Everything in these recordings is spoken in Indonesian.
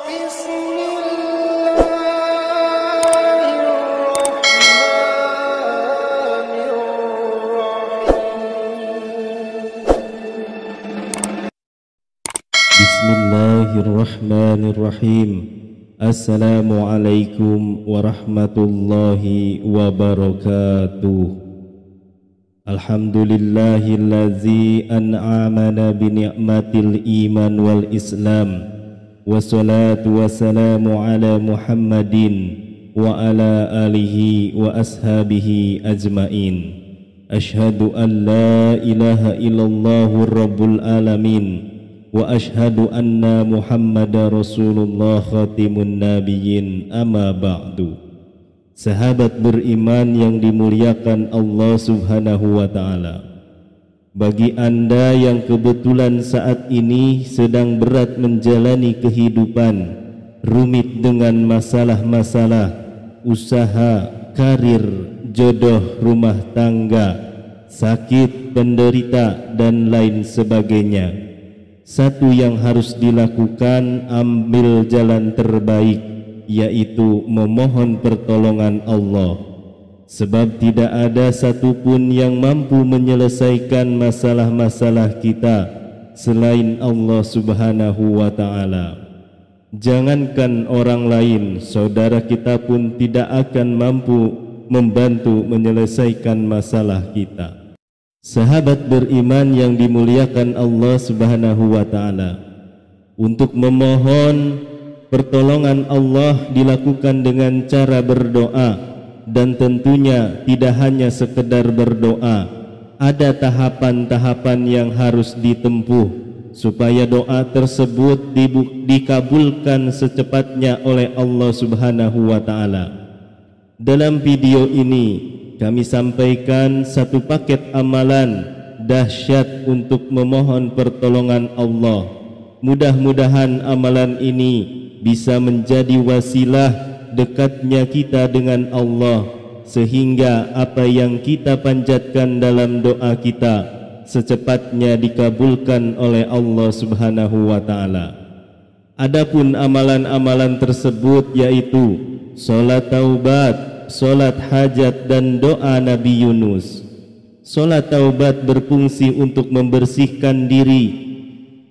Bismillahirrahmanirrahim. Assalamualaikum warahmatullahi wabarakatuh. Alhamdulillahillazi an'amana bini'matil iman wal islam. Wassalatu wassalamu ala Muhammadin wa ala alihi wa ashabihi ajmain. Ashhadu an la ilaha illallahu rabbul alamin wa ashhadu anna Muhammadar Rasulullah khatimun nabiyyin, amma ba'du. Sahabat beriman yang dimuliakan Allah Subhanahu wa ta'ala, bagi anda yang kebetulan saat ini sedang berat menjalani kehidupan, rumit dengan masalah-masalah usaha, karir, jodoh, rumah tangga, sakit, penderita dan lain sebagainya, satu yang harus dilakukan, ambil jalan terbaik, yaitu memohon pertolongan Allah. Sebab tidak ada satupun yang mampu menyelesaikan masalah-masalah kita selain Allah Subhanahu wa ta'ala. Jangankan orang lain, saudara kita pun tidak akan mampu membantu menyelesaikan masalah kita. Sahabat beriman yang dimuliakan Allah Subhanahu wa ta'ala, untuk memohon pertolongan Allah dilakukan dengan cara berdoa, dan tentunya tidak hanya sekedar berdoa, ada tahapan-tahapan yang harus ditempuh supaya doa tersebut dikabulkan secepatnya oleh Allah Subhanahu wa ta'ala. Dalam video ini kami sampaikan satu paket amalan dahsyat untuk memohon pertolongan Allah. Mudah-mudahan amalan ini bisa menjadi wasilah dekatnya kita dengan Allah, sehingga apa yang kita panjatkan dalam doa kita secepatnya dikabulkan oleh Allah Subhanahu wa ta'ala. Adapun amalan-amalan tersebut yaitu salat taubat, solat hajat dan doa Nabi Yunus. Solat taubat berfungsi untuk membersihkan diri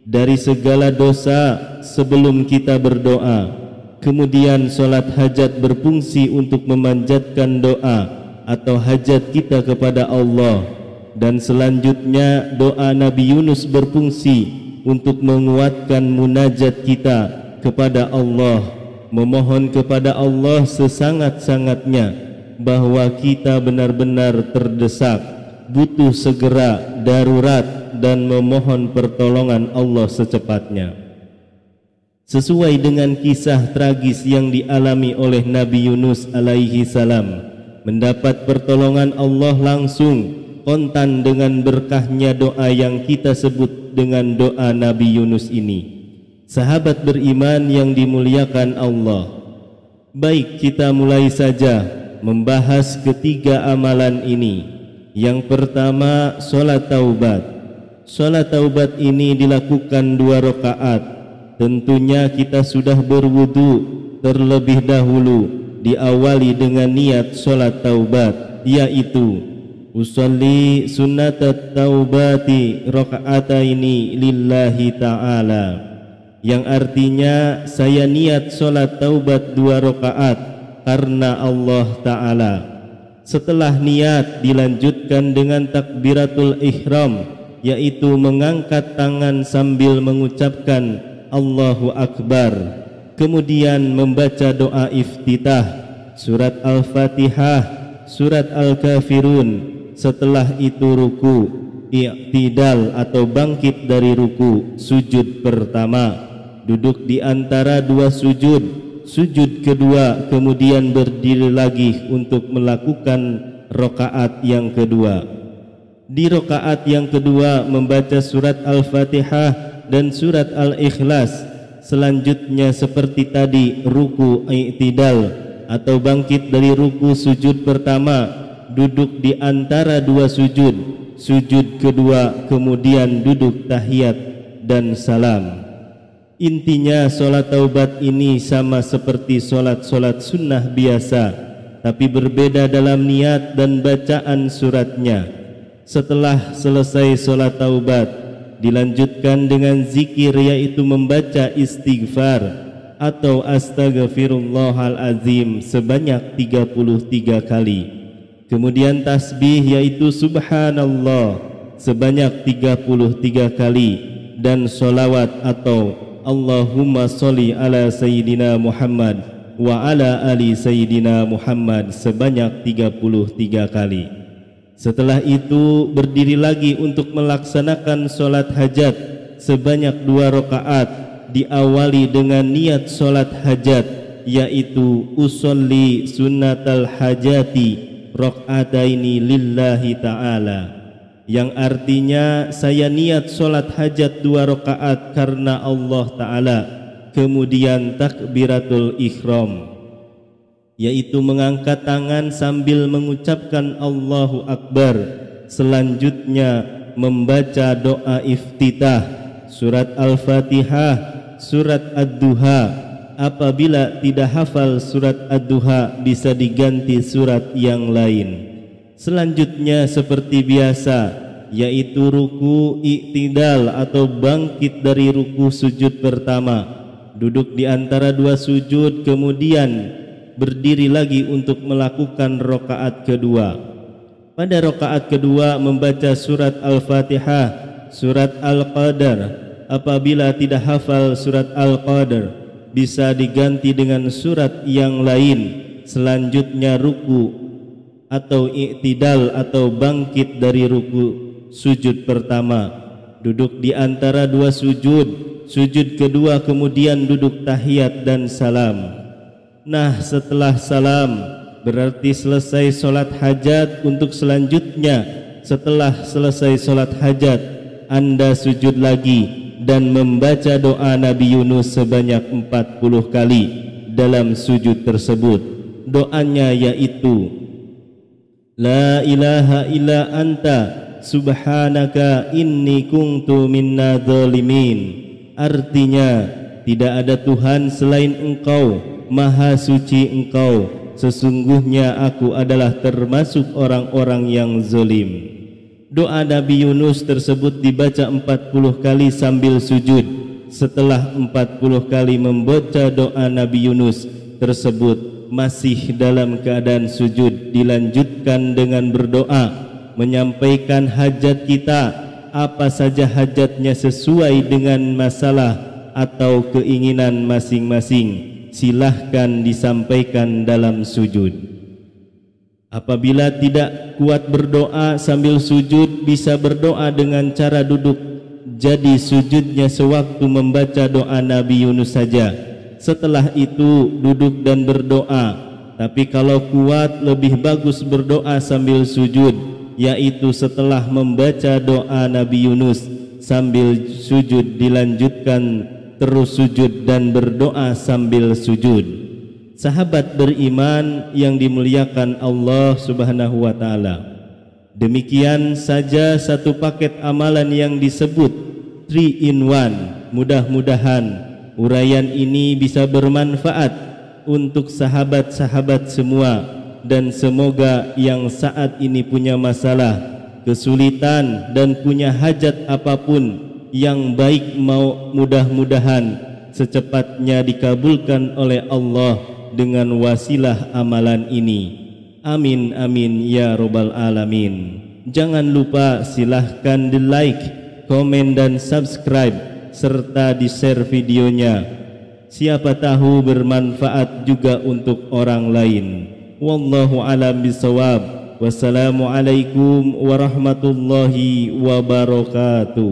dari segala dosa sebelum kita berdoa. Kemudian solat hajat berfungsi untuk memanjatkan doa atau hajat kita kepada Allah. Dan selanjutnya doa Nabi Yunus berfungsi untuk menguatkan munajat kita kepada Allah, memohon kepada Allah sesangat-sangatnya bahwa kita benar-benar terdesak, butuh segera, darurat, dan memohon pertolongan Allah secepatnya. Sesuai dengan kisah tragis yang dialami oleh Nabi Yunus alaihi salam, mendapat pertolongan Allah langsung, kontan dengan berkahnya doa yang kita sebut dengan doa Nabi Yunus ini. Sahabat beriman yang dimuliakan Allah, baik kita mulai saja membahas ketiga amalan ini. Yang pertama, solat taubat. Solat taubat ini dilakukan 2 rakaat. Tentunya kita sudah berwudu terlebih dahulu, diawali dengan niat solat taubat, yaitu usolli sunnatat taubati rakaataini lillahi ta'ala, yang artinya saya niat solat taubat 2 rakaat karena Allah Ta'ala. Setelah niat dilanjutkan dengan takbiratul ihram, yaitu mengangkat tangan sambil mengucapkan Allahu Akbar. Kemudian membaca doa iftitah, surat Al-Fatihah, surat Al-Kafirun. Setelah itu ruku, i'tidal atau bangkit dari ruku, sujud pertama, duduk di antara 2 sujud, sujud kedua, kemudian berdiri lagi untuk melakukan rakaat yang kedua. Di rakaat yang kedua membaca surat Al-Fatihah dan surat Al-Ikhlas. Selanjutnya seperti tadi, ruku, i'tidal atau bangkit dari ruku, sujud pertama, duduk di antara 2 sujud, sujud kedua, kemudian duduk tahiyat dan salam. Intinya solat taubat ini sama seperti solat-solat sunnah biasa, tapi berbeda dalam niat dan bacaan suratnya. Setelah selesai solat taubat, dilanjutkan dengan zikir, yaitu membaca istighfar atau astaghfirullahalazim sebanyak 33 kali. Kemudian tasbih, yaitu subhanallah sebanyak 33 kali, dan solawat atau Allahumma sholli ala Sayyidina Muhammad wa ala ali Sayyidina Muhammad sebanyak 33 kali. Setelah itu berdiri lagi untuk melaksanakan solat hajat sebanyak 2 rakaat, diawali dengan niat solat hajat, yaitu usolli sunnatal hajati rakaataini lillahi ta'ala, yang artinya saya niat solat hajat 2 rakaat karena Allah Ta'ala. Kemudian takbiratul ihram, yaitu mengangkat tangan sambil mengucapkan Allahu Akbar. Selanjutnya membaca doa iftitah, surat Al-Fatihah, surat Ad-Duha. Apabila tidak hafal surat Ad-Duha, bisa diganti surat yang lain. Selanjutnya seperti biasa, yaitu ruku i'tidal atau bangkit dari ruku sujud pertama, duduk di antara 2 sujud, kemudian berdiri lagi untuk melakukan rakaat kedua. Pada rakaat kedua membaca surat Al-Fatihah, surat Al-Qadar. Apabila tidak hafal surat Al-Qadar, bisa diganti dengan surat yang lain. Selanjutnya ruku atau i'tidal atau bangkit dari ruku sujud pertama, duduk di antara 2 sujud, sujud kedua, kemudian duduk tahiyat dan salam. Nah, setelah salam berarti selesai solat hajat. Untuk selanjutnya, setelah selesai solat hajat, Anda sujud lagi dan membaca doa Nabi Yunus sebanyak 40 kali dalam sujud tersebut. Doanya yaitu La ilaha illa anta subhanaka inni kuntu minna zalimin. Artinya, tidak ada Tuhan selain Engkau, maha suci Engkau, sesungguhnya aku adalah termasuk orang-orang yang zalim. Doa Nabi Yunus tersebut dibaca 40 kali sambil sujud. Setelah 40 kali membaca doa Nabi Yunus tersebut, masih dalam keadaan sujud, dilanjutkan dengan berdoa, menyampaikan hajat kita, apa saja hajatnya sesuai dengan masalah atau keinginan masing-masing, silahkan disampaikan dalam sujud. Apabila tidak kuat berdoa sambil sujud, bisa berdoa dengan cara duduk, jadi sujudnya sewaktu membaca doa Nabi Yunus saja. Setelah itu duduk dan berdoa. Tapi kalau kuat, lebih bagus berdoa sambil sujud, yaitu setelah membaca doa Nabi Yunus sambil sujud, dilanjutkan terus sujud dan berdoa sambil sujud. Sahabat beriman yang dimuliakan Allah Subhanahu wa taala, demikian saja satu paket amalan yang disebut 3-in-1. Mudah-mudahan uraian ini bisa bermanfaat untuk sahabat-sahabat semua, dan semoga yang saat ini punya masalah, kesulitan, dan punya hajat apapun yang baik, mau mudah-mudahan secepatnya dikabulkan oleh Allah dengan wasilah amalan ini. Amin amin ya robbal alamin. Jangan lupa silahkan di like, komen dan subscribe serta di-share videonya. Siapa tahu bermanfaat juga untuk orang lain. Wallahu a'lam bishawab. Wassalamualaikum warahmatullahi wabarakatuh.